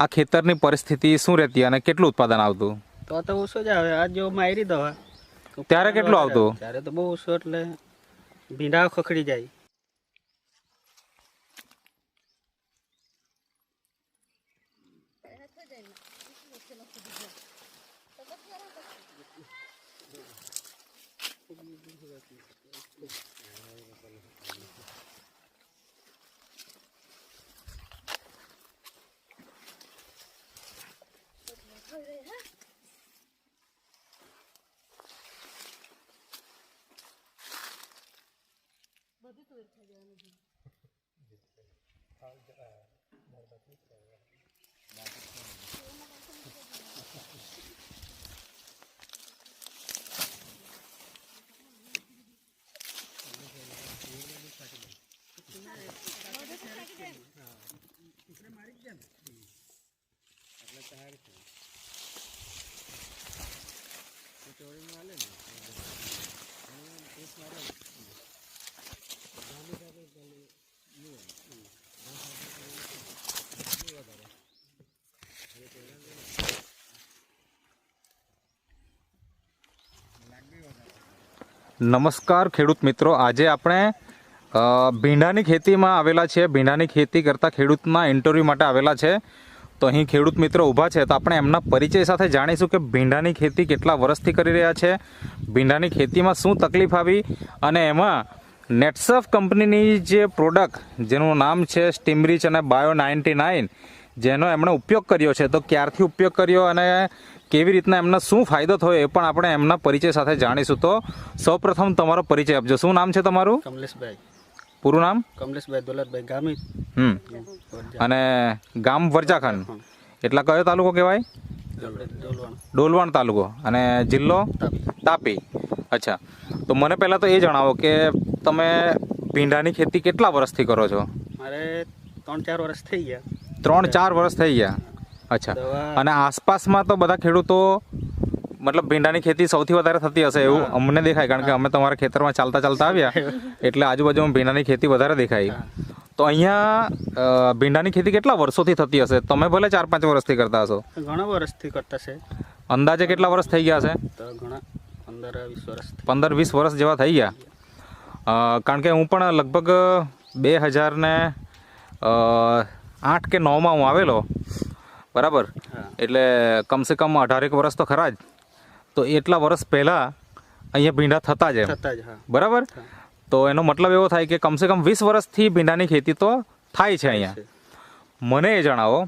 આ ખેતરની પરિસ્થિતિ શું રહેતી અને કેટલું ઉત્પાદન આવતું? તો ઓછો જ આવે. આ જો મારી દવા ત્યારે કેટલું આવતું? ત્યારે તો બહુ ઓછું, એટલે ભીંડા ખખડી જાય. નમસ્કાર ખેડૂત મિત્રો, આજે આપણે ભીંડાની ખેતીમાં આવેલા છે. ભીંડાની ખેતી કરતા ખેડૂતના ઇન્ટરવ્યૂ માટે આવેલા છે. તો અહીં ખેડૂત મિત્રો ઊભા છે, તો આપણે એમના પરિચય સાથે જાણીશું કે ભીંડાની ખેતી કેટલા વર્ષથી કરી રહ્યા છે, ભીંડાની ખેતીમાં શું તકલીફ આવી, અને એમાં નેટસફ કંપનીની જે પ્રોડક્ટ જેનું નામ છે સ્ટીમરીચ અને બાયો 99, જેનો એમણે ઉપયોગ કર્યો છે, તો ક્યારથી ઉપયોગ કર્યો અને કેવી રીતના એમને શું ફાયદો થયો એ પણ આપણે એમના પરિચય સાથે જાણીશું. તો સૌપ્રથમ તમારો પરિચય આપજો. શું નામ છે તમારું? કમલેશભાઈ. પૂરું નામ? કમલેશભાઈ દોલતભાઈ ગામી. અને ગામ વરજાખંડ, એટલા કયો તાલુકો કહેવાય? ડોલવણ તાલુકો. અને જિલ્લો? તાપી. અચ્છા, તો મને પહેલાં તો એ જણાવો કે તમે ભીંડાની ખેતી કેટલા વર્ષથી કરો છો? મારે 3-4 વર્ષ થઈ ગયા. 3-4 વર્ષ થઈ ગયા. અચ્છા, અને આસપાસમાં તો બધા ખેડૂતો મતલબ ભીંડાની ખેતી સૌથી વધારે થતી હશે એવું અમને દેખાય, કારણ કે અમે તમારા ખેતરમાં ચાલતા આવ્યા એટલે આજુબાજુમાં ભીંડાની ખેતી વધારે દેખાય. તો અહીંયા ભીંડાની ખેતી કેટલા વર્ષોથી થતી હશે? તમે ભલે 4-5 વર્ષથી કરતા હશો. ઘણા વર્ષથી કરતા છે. અંદાજે કેટલા વર્ષ થઈ ગયા હશે? તો ઘણા 15-20 વર્ષ. 15-20 વર્ષ જેવા થઈ ગયા. કારણ કે હું પણ લગભગ 2008 કે 9માં હું આવેલો, બરાબર, એટલે કમસે કમ 18 વર્ષ તો ખરા જ. તો એટલા વર્ષ પહેલાં અહીંયા ભીંડા થતા જ એમ, બરાબર. તો એનો મતલબ એવો થાય કે કમસે કમ 20 વર્ષથી ભીંડાની ખેતી તો થાય છે અહીંયા. મને એ જણાવો